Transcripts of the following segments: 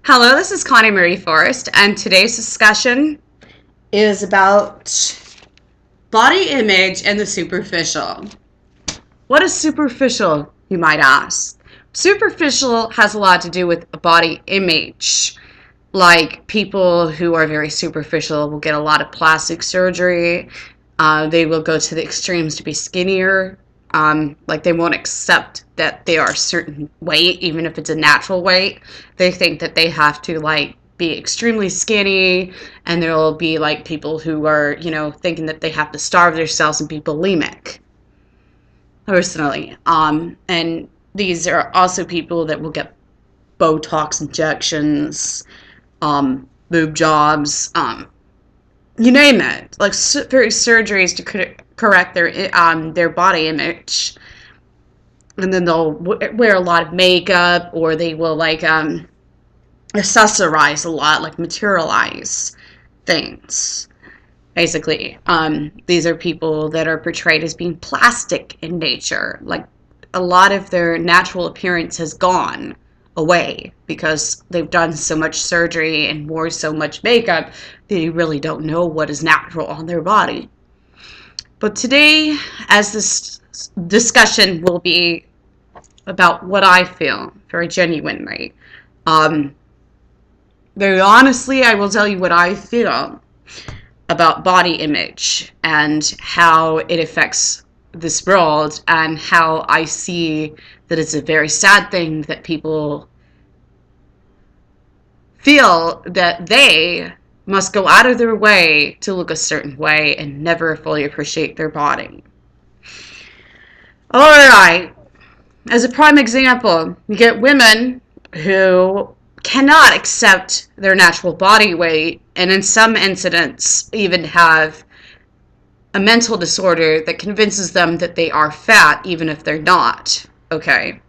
Hello, this is Connie Marie Forrest, and today's discussion is about body image and the superficial. What is superficial, you might ask? Superficial has a lot to do with body image. Like people who are very superficial will get a lot of plastic surgery. They will go to the extremes to be skinnier. Like they won't accept that they are a certain weight, even if it's a natural weight. They think that they have to like be extremely skinny, and there will be like people who are, thinking that they have to starve themselves and be bulimic. Personally, and these are also people that will get Botox injections, boob jobs, you name it, like various surgeries to correct their body image, and then they'll wear a lot of makeup, or they will like accessorize a lot, like materialize things. Basically, these are people that are portrayed as being plastic in nature, like a lot of their natural appearance has gone away because they've done so much surgery and wore so much makeup they really don't know what is natural on their body. But today, as this discussion will be about what I feel very genuinely, um, very honestly, I will tell you what I feel about body image and how it affects this world, and how I see that it's a very sad thing that people feel that they must go out of their way to look a certain way and never fully appreciate their body. All right, as a prime example, you get women who cannot accept their natural body weight, and in some incidents even have a mental disorder that convinces them that they are fat even if they're not. Okay,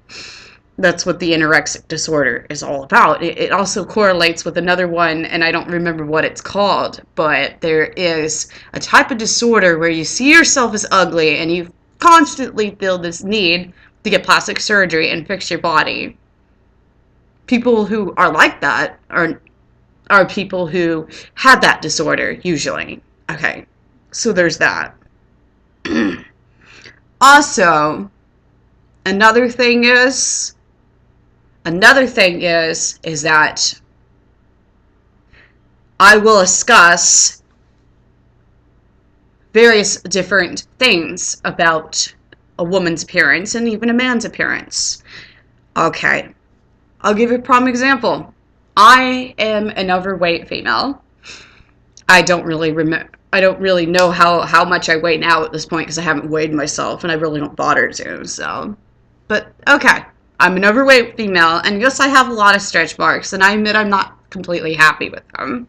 that's what the anorexic disorder is all about. It also correlates with another one, and I don't remember what it's called, but there is a type of disorder where you see yourself as ugly and you constantly feel this need to get plastic surgery and fix your body. People who are like that are people who had that disorder usually. Okay, so there's that. Also, another thing is is that I will discuss various different things about a woman's appearance and even a man's appearance. Okay, I'll give you a prime example. I am an overweight female. I don't really remember. I don't really know how much I weigh now at this point because I haven't weighed myself and I really don't bother to. So, but okay, I'm an overweight female, and yes, I have a lot of stretch marks, and I admit I'm not completely happy with them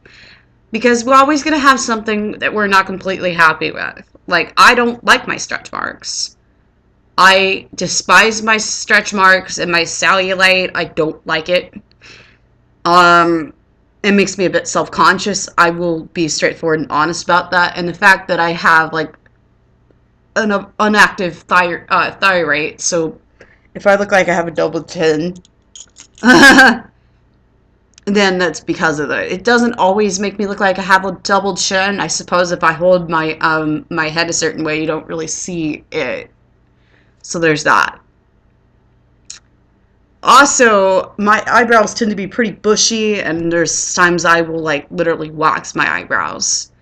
because we're always gonna have something that we're not completely happy with. Like I don't like my stretch marks. I despise my stretch marks and my cellulite. I don't like it. Um, it makes me a bit self-conscious. I will be straightforward and honest about that. And the fact that I have like an inactive thyroid, so if I look like I have a double chin, then that's because of it. It doesn't always make me look like I have a double chin. I suppose if I hold my head a certain way, you don't really see it. So there's that. Also, my eyebrows tend to be pretty bushy, and there's times I will like literally wax my eyebrows.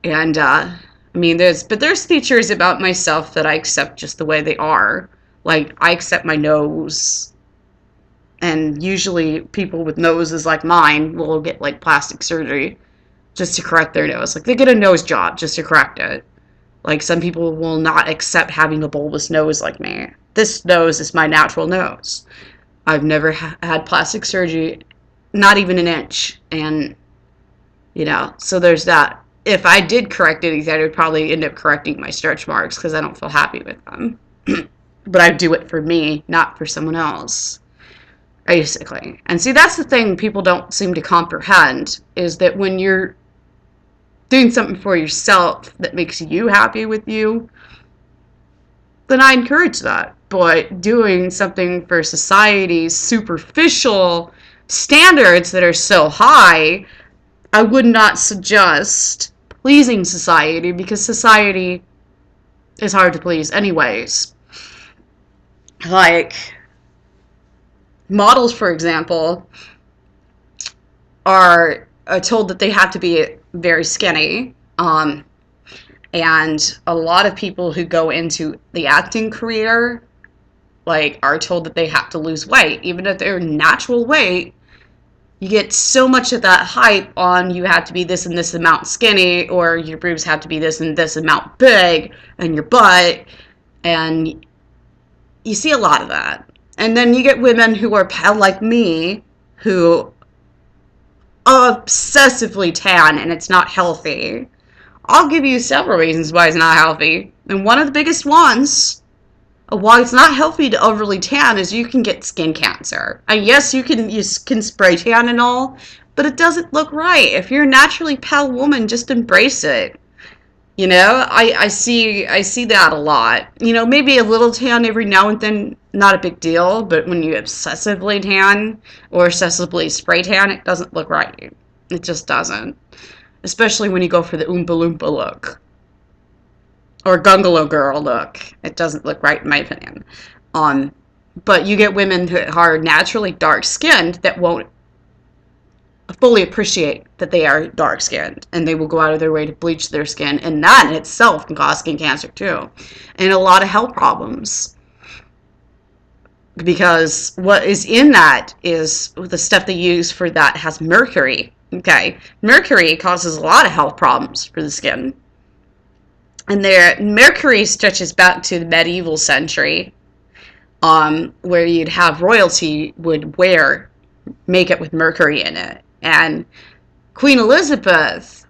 And I mean, there's features about myself that I accept just the way they are. Like I accept my nose, and usually people with noses like mine will get like plastic surgery just to correct their nose. Like they get a nose job just to correct it. Like some people will not accept having a bulbous nose like me. This nose is my natural nose. I've never had plastic surgery, not even an inch. And, so there's that. If I did correct anything, I would probably end up correcting my stretch marks because I don't feel happy with them. But I do it for me, not for someone else, basically. And see, that's the thing people don't seem to comprehend, is that when you're doing something for yourself that makes you happy with you, then I encourage that. But doing something for society's superficial standards that are so high, I would not suggest pleasing society, because society is hard to please anyways. Like, models, for example, are told that they have to be very skinny. And a lot of people who go into the acting career, like, are told that they have to lose weight, even at their natural weight. You get so much of that hype on you have to be this and this amount skinny, or your boobs have to be this and this amount big, and your butt, and you see a lot of that. And then you get women who are pale like me, who obsessively tan, and it's not healthy. I'll give you several reasons why it's not healthy. And one of the biggest ones of why it's not healthy to overly tan is you can get skin cancer. And yes, you can spray tan and all, but it doesn't look right. If you're a naturally pale woman, just embrace it. You know, I see that a lot. You know, maybe a little tan every now and then, not a big deal, but when you obsessively tan or excessively spray tan, it doesn't look right. It just doesn't. Especially when you go for the Oompa Loompa look. Or Gungalo Girl look. It doesn't look right in my opinion. But you get women who are naturally dark-skinned that won't fully appreciate that they are dark-skinned, and they will go out of their way to bleach their skin, and that in itself can cause skin cancer too, and a lot of health problems, because what is in that is the stuff they use for that has mercury. Okay, mercury causes a lot of health problems for the skin, and mercury stretches back to the medieval century, where you'd have royalty would wear makeup with mercury in it. And Queen Elizabeth,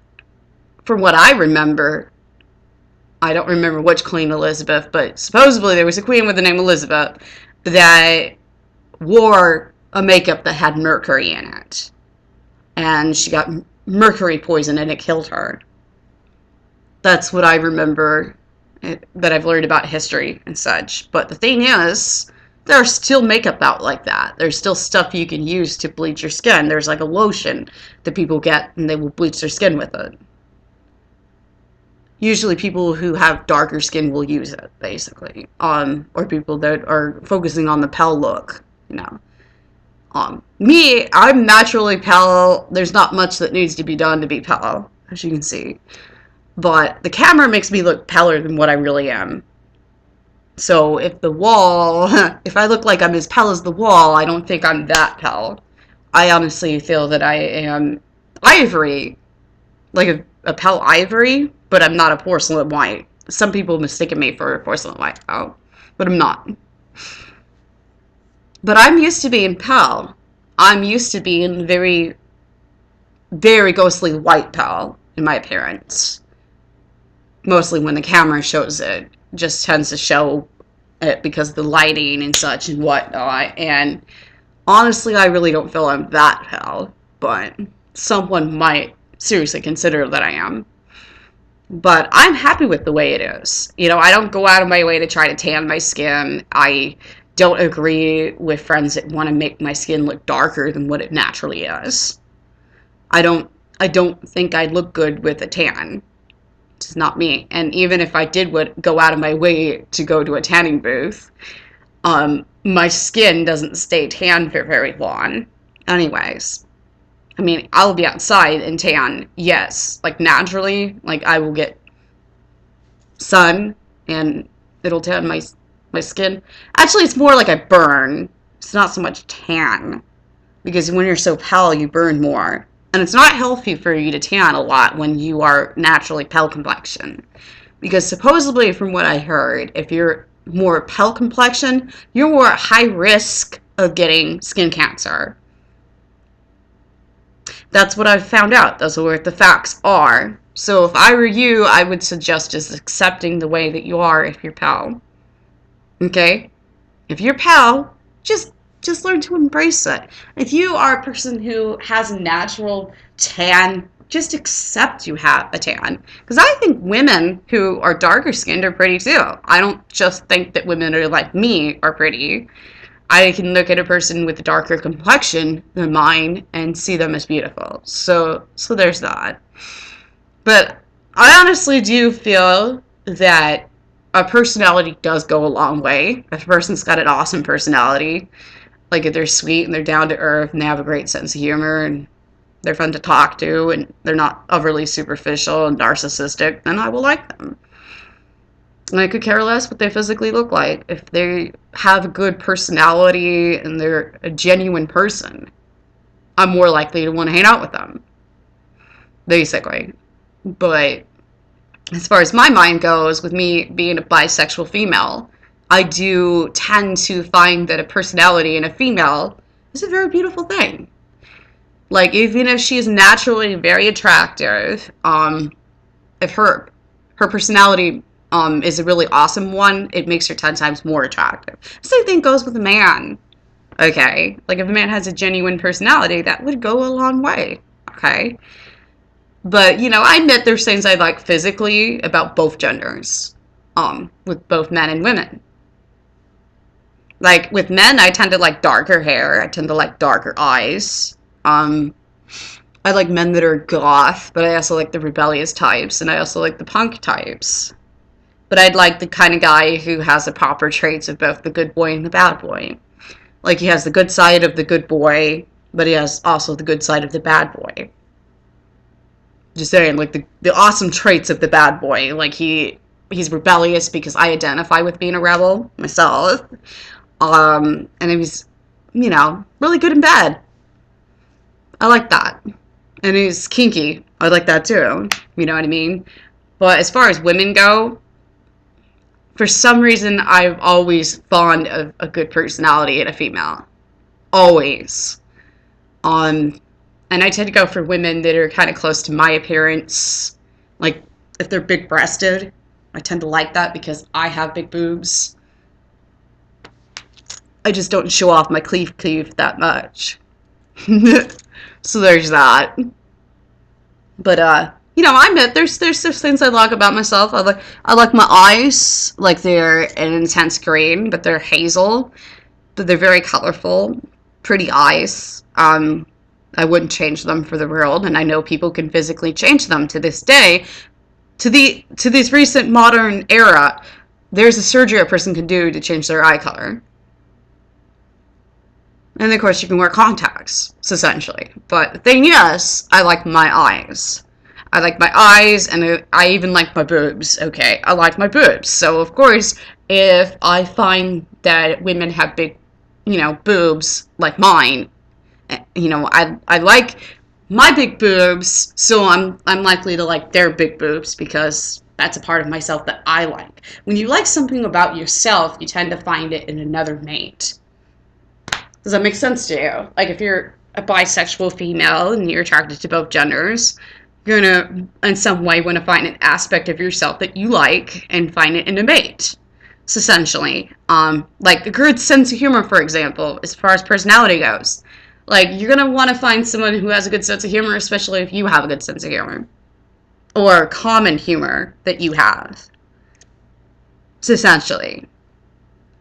from what I remember, I don't remember which Queen Elizabeth, but supposedly there was a queen with the name Elizabeth that wore a makeup that had mercury in it. And she got mercury poison and it killed her. That's what I remember that I've learned about history and such. But the thing is, there's still makeup out like that. There's still stuff you can use to bleach your skin. There's like a lotion that people get and they will bleach their skin with it. Usually people who have darker skin will use it, basically. Or people that are focusing on the pale look, you know. Me, I'm naturally pale. There's not much that needs to be done to be pale, as you can see. But the camera makes me look paler than what I really am. So if I look like I'm as pale as the wall, I don't think I'm that pale. I honestly feel that I am ivory, like a pale ivory, but I'm not a porcelain white. Some people mistaken me for a porcelain white, but I'm not. But I'm used to being pale. I'm used to being very, very ghostly white pale in my appearance. Mostly when the camera shows it. Just tends to show it because of the lighting and such and whatnot. And honestly, I really don't feel I'm that pale, but someone might seriously consider that I am. But I'm happy with the way it is. You know, I don't go out of my way to try to tan my skin. I don't agree with friends that want to make my skin look darker than what it naturally is. I don't think I'd look good with a tan. It's not me. And even if I did go out of my way to go to a tanning booth, my skin doesn't stay tan for very long. Anyways, I mean, I'll be outside and tan, yes, like naturally, like I will get sun and it'll tan my skin. Actually, it's more like I burn. It's not so much tan, because when you're so pale, you burn more. And it's not healthy for you to tan a lot when you are naturally pale complexion. Because supposedly, from what I heard, if you're more pale complexion, you're more at high risk of getting skin cancer. That's what I've found out. That's what the facts are. So if I were you, I would suggest just accepting the way that you are if you're pale. Okay? If you're pale, just learn to embrace it. If you are a person who has a natural tan, just accept you have a tan. Because I think women who are darker skinned are pretty too. I don't just think that women who are like me are pretty. I can look at a person with a darker complexion than mine and see them as beautiful. So there's that. But I honestly do feel that a personality does go a long way. If a person's got an awesome personality, like if they're sweet and they're down to earth and they have a great sense of humor and they're fun to talk to and they're not overly superficial and narcissistic, then I will like them. And I could care less what they physically look like. If they have a good personality and they're a genuine person, I'm more likely to want to hang out with them, basically. But as far as my mind goes, with me being a bisexual female, I do tend to find that a personality in a female is a very beautiful thing. Like, even if she is naturally very attractive, if her personality is a really awesome one, it makes her 10 times more attractive. Same thing goes with a man. Okay, like if a man has a genuine personality, that would go a long way. Okay, but I admit there's things I like physically about both genders, with both men and women. Like with men, I tend to like darker hair. I tend to like darker eyes. I like men that are goth, but I also like the rebellious types, and I also like the punk types. But I'd like the kind of guy who has the proper traits of both the good boy and the bad boy. Like, he has the good side of the good boy, but he has also the good side of the bad boy. Just saying, like, the awesome traits of the bad boy. Like, he's rebellious because I identify with being a rebel myself. And he's, really good and bad. I like that. And he's kinky. I like that too. You know what I mean? But as far as women go, for some reason, I'm always fond of a good personality in a female. Always. And I tend to go for women that are kind of close to my appearance. Like, if they're big-breasted, I tend to like that because I have big boobs. I just don't show off my cleave that much. So there's that. But I admit there's things I like about myself. I like my eyes, like they're an intense green, but they're hazel, but they're very colorful, pretty eyes. I wouldn't change them for the world, and I know people can physically change them to this day. To this recent modern era, there's a surgery a person can do to change their eye color. And of course, you can wear contacts, essentially. But the thing is, I like my eyes. I like my eyes, and I even like my boobs, okay? I like my boobs. So, of course, if I find that women have big, boobs like mine, I like my big boobs, so I'm likely to like their big boobs because that's a part of myself that I like. When you like something about yourself, you tend to find it in another mate. Does that make sense to you? Like, if you're a bisexual female and you're attracted to both genders, you're gonna, in some way, want to find an aspect of yourself that you like and find it in a mate. So essentially, like a good sense of humor, for example, as far as personality goes. Like, you're gonna want to find someone who has a good sense of humor, especially if you have a good sense of humor. Or common humor that you have. So essentially.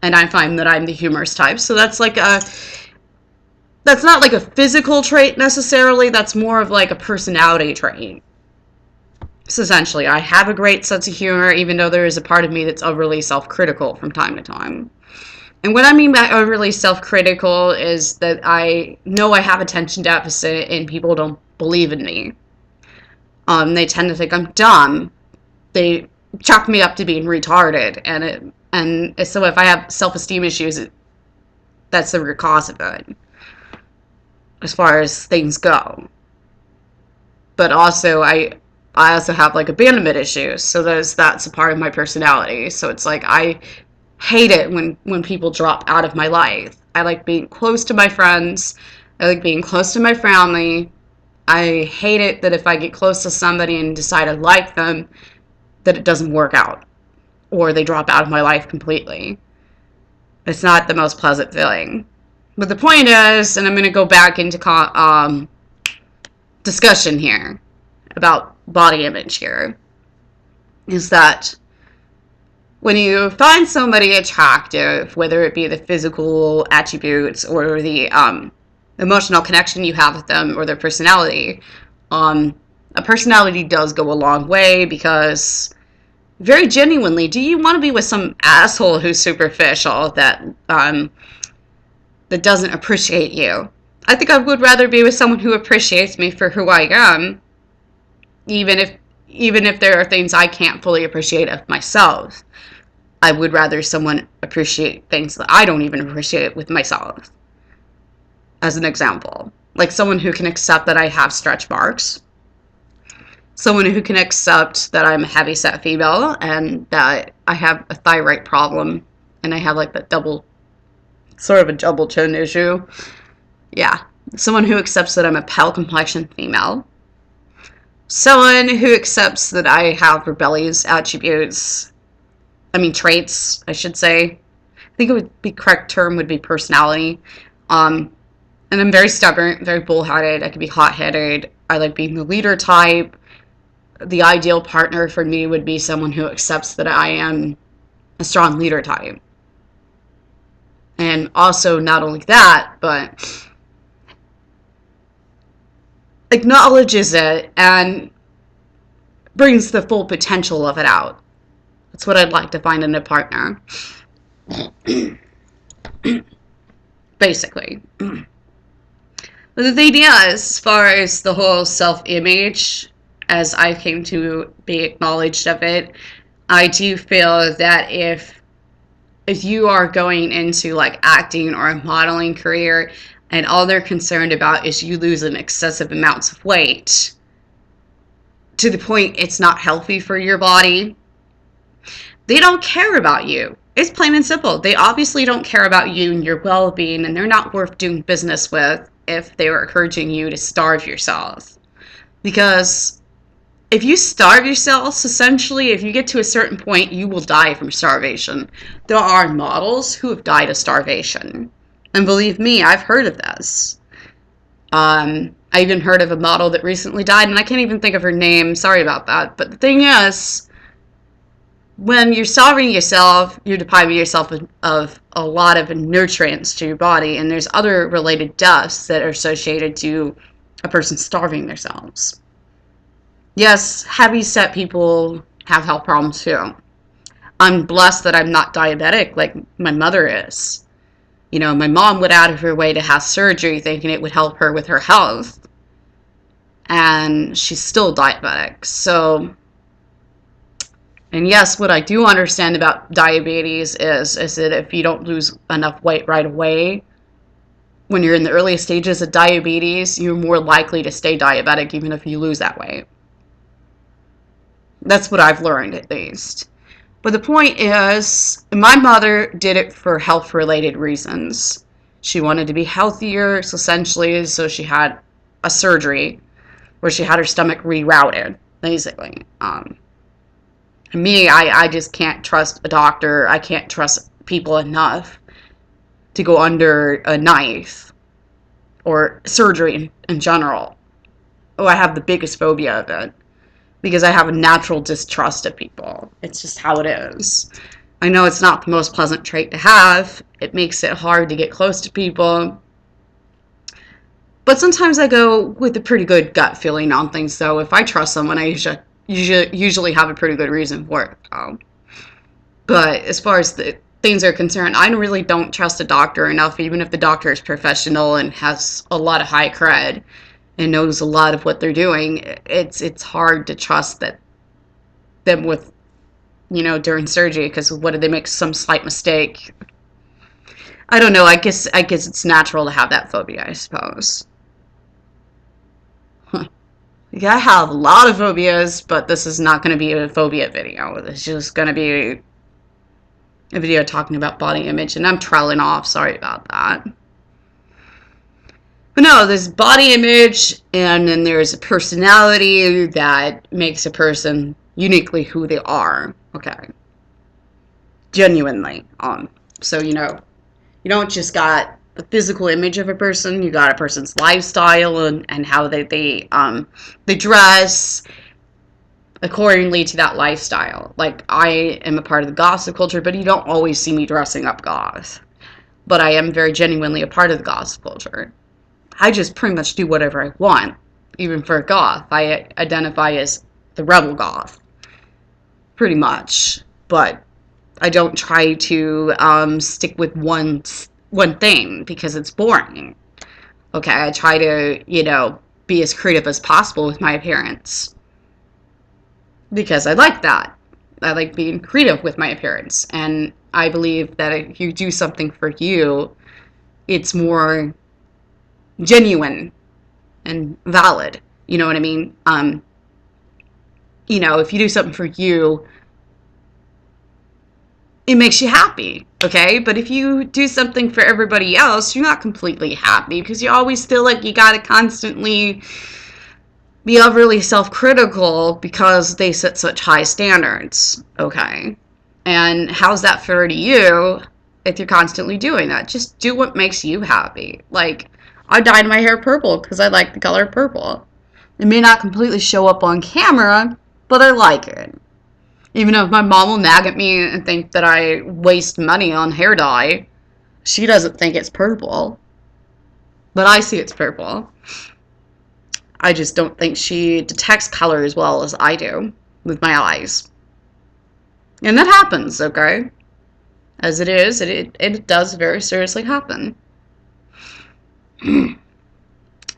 And I find that I'm the humorous type, so that's not like a physical trait necessarily, that's more of like a personality trait. So essentially, I have a great sense of humor, even though there is a part of me that's overly self-critical from time to time. And what I mean by overly self-critical is that I know I have attention deficit and people don't believe in me. They tend to think I'm dumb. They chalk me up to being retarded, and so if I have self-esteem issues, that's the root cause of it, as far as things go. But also, I also have like abandonment issues, so that's a part of my personality. So it's like I hate it when people drop out of my life. I like being close to my friends. I like being close to my family. I hate it that if I get close to somebody and decide I like them, that it doesn't work out, or they drop out of my life completely. It's not the most pleasant feeling. But the point is, and I'm going to go back into discussion here about body image here, is that when you find somebody attractive, whether it be the physical attributes or the emotional connection you have with them or their personality, a personality does go a long way, because very genuinely, do you want to be with some asshole who's superficial that doesn't appreciate you? I think I would rather be with someone who appreciates me for who I am, even if there are things I can't fully appreciate of myself. I would rather someone appreciate things that I don't even appreciate with myself. As an example, like someone who can accept that I have stretch marks, someone who can accept that I'm a heavyset female and that I have a thyroid problem and I have like that sort of a double chin issue. Yeah. Someone who accepts that I'm a pale complexion female. Someone who accepts that I have rebellious attributes. Traits, I should say. I think it would be correct term would be personality. And I'm very stubborn, very bullheaded. I can be hot-headed. I like being the leader type. The ideal partner for me would be someone who accepts that I am a strong leader type. And also, not only that, but acknowledges it and brings the full potential of it out. That's what I'd like to find in a partner. Basically. But the thing is, as far as the whole self-image, as I came to be acknowledged of it, I do feel that if you are going into like acting or a modeling career and all they're concerned about is you losing excessive amounts of weight to the point it's not healthy for your body, they don't care about you. It's plain and simple. They obviously don't care about you and your well-being, and they're not worth doing business with if they were encouraging you to starve yourself. Because if you starve yourself, essentially, if you get to a certain point, you will die from starvation. There are models who have died of starvation. And believe me, I've heard of this. I even heard of a model that recently died, and I can't even think of her name. Sorry about that. But the thing is, when you're starving yourself, you're depriving yourself of a lot of nutrients to your body, and there's other related deaths that are associated to a person starving themselves. Yes, heavy-set people have health problems too. I'm blessed that I'm not diabetic like my mother is. My mom went out of her way to have surgery thinking it would help her with her health, and she's still diabetic. So, and yes, what I do understand about diabetes is that if you don't lose enough weight right away, when you're in the earliest stages of diabetes, you're more likely to stay diabetic even if you lose that weight. That's what I've learned, at least. But the point is, my mother did it for health-related reasons. She wanted to be healthier, so essentially, so she had a surgery where she had her stomach rerouted, basically. Me, I just can't trust a doctor. I can't trust people enough to go under a knife or surgery in general. Oh, I have the biggest phobia of it because I have a natural distrust of people. It's just how it is. I know it's not the most pleasant trait to have. It makes it hard to get close to people. But sometimes I go with a pretty good gut feeling on things, so if I trust someone, I usually have a pretty good reason for it. But as far as the things are concerned, I really don't trust a doctor enough, even if the doctor is professional and has a lot of high cred and knows a lot of what they're doing. It's hard to trust them with, during surgery, because what if they make some slight mistake? I don't know. I guess it's natural to have that phobia, I suppose. Yeah, I have a lot of phobias, but this is not going to be a phobia video. It's just going to be a video talking about body image, and I'm trailing off. Sorry about that. But no, there's body image, and then there's a personality that makes a person uniquely who they are. Okay. Genuinely. So, you don't just got the physical image of a person, you got a person's lifestyle and how they dress, accordingly to that lifestyle. Like, I am a part of the goth culture, but you don't always see me dressing up goth. But I am very genuinely a part of the goth culture. I just pretty much do whatever I want. Even for a goth, I identify as the rebel goth, pretty much. But I don't try to stick with one thing because it's boring. Okay, I try to, be as creative as possible with my appearance because I like that. I like being creative with my appearance, and I believe that if you do something for you, it's more genuine and valid. You know what I mean? If you do something for you, it makes you happy, okay? But if you do something for everybody else, you're not completely happy because you always feel like you gotta constantly be overly self-critical because they set such high standards, okay? And how's that fair to you if you're constantly doing that? Just do what makes you happy. Like, I dyed my hair purple because I like the color purple. It may not completely show up on camera, but I like it. Even if my mom will nag at me and think that I waste money on hair dye, she doesn't think it's purple. But I see it's purple. I just don't think she detects color as well as I do with my eyes. And that happens, okay? As it is, it does very seriously happen.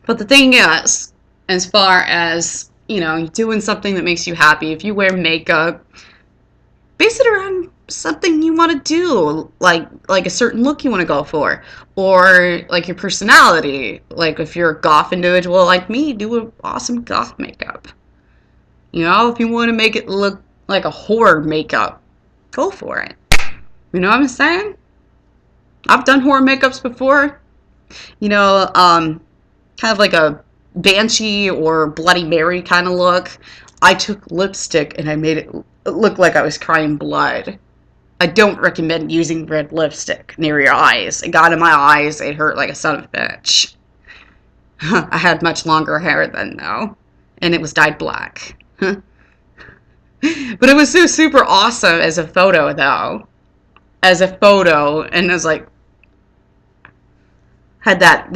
But the thing is, as far as, doing something that makes you happy, if you wear makeup, base it around something you want to do, like a certain look you want to go for, or like your personality. Like if you're a goth individual like me, do an awesome goth makeup. If you want to make it look like a horror makeup, go for it. You know what I'm saying? I've done horror makeups before. Kind of like a Banshee or Bloody Mary kind of look. I took lipstick and I made it look like I was crying blood. I don't recommend using red lipstick near your eyes. It got in my eyes. It hurt like a son of a bitch. I had much longer hair then, though. And it was dyed black. But it was so super awesome as a photo, though. As a photo. And it was like... Had that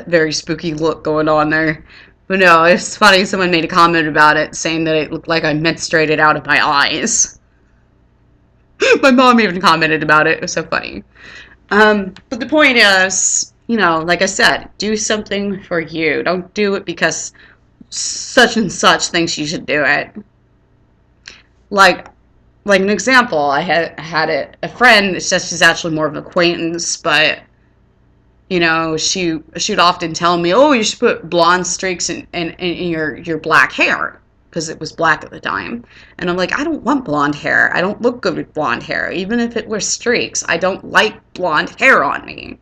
very spooky look going on there. But no, it's funny, someone made a comment about it, saying that it looked like I menstruated out of my eyes. My mom even commented about it. It was so funny. But the point is, like I said, do something for you. Don't do it because such and such thinks you should do it. Like an example, I had a friend, she's actually more of an acquaintance, but she'd often tell me, oh, you should put blonde streaks in your black hair, because it was black at the time. And I'm like, I don't want blonde hair. I don't look good with blonde hair. Even if it were streaks, I don't like blonde hair on me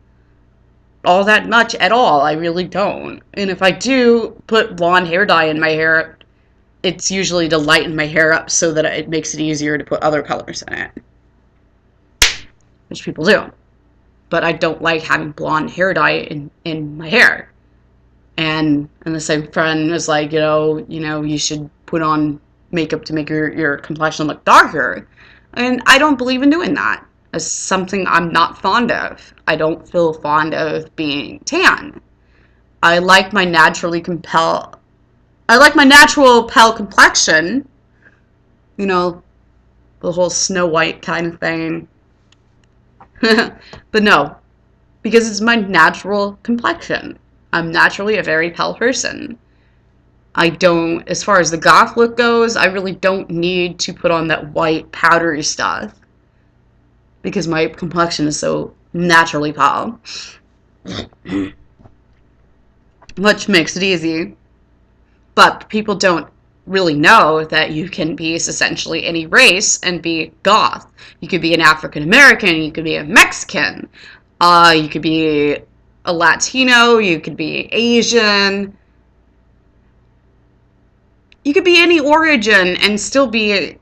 all that much at all. I really don't. And if I do put blonde hair dye in my hair, it's usually to lighten my hair up so that it makes it easier to put other colors in it, which people do. But I don't like having blonde hair dye in my hair. And the same friend was like, you should put on makeup to make your complexion look darker. And I don't believe in doing that. It's something I'm not fond of. I don't feel fond of being tan. I like my natural pale complexion. The whole Snow White kind of thing. But no, because it's my natural complexion. I'm naturally a very pale person. As far as the goth look goes, I really don't need to put on that white powdery stuff because my complexion is so naturally pale. Which makes it easy. But people don't really know that you can be essentially any race and be goth. You could be an African American, you could be a Mexican, you could be a Latino, you could be Asian. You could be any origin and still be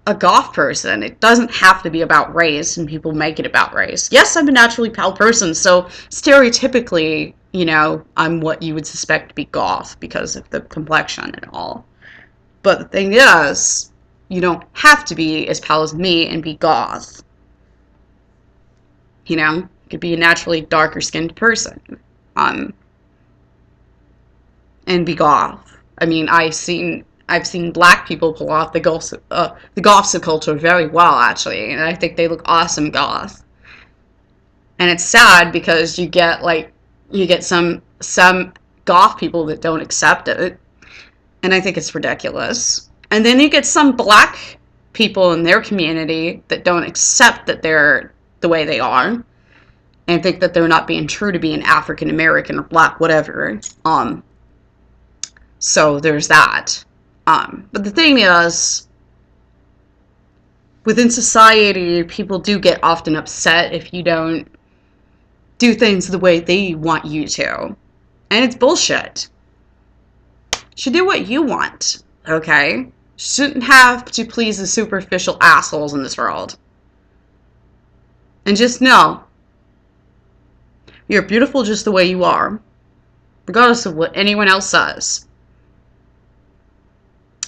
a goth person. It doesn't have to be about race, and people make it about race. Yes, I'm a naturally pale person, so stereotypically, I'm what you would suspect to be goth because of the complexion and all. But the thing is, you don't have to be as pale as me and be goth. You could be a naturally darker skinned person. Um, and be goth. I mean, I've seen black people pull off the goth subculture very well, actually, and I think they look awesome goth. And it's sad because you get some goth people that don't accept it, and I think it's ridiculous. And then you get some black people in their community that don't accept that they're the way they are and think that they're not being true to being African American or black, whatever. So there's that. But the thing is, within society, people do get often upset if you don't do things the way they want you to. And it's bullshit. You should do what you want, okay? Shouldn't have to please the superficial assholes in this world. And just know, you're beautiful just the way you are, regardless of what anyone else says.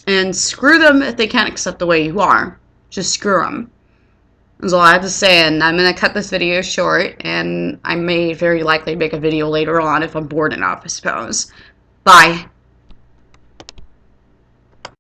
And screw them if they can't accept the way you are. Just screw them. That's all I have to say, and I'm going to cut this video short, and I may very likely make a video later on if I'm bored enough, I suppose. Bye.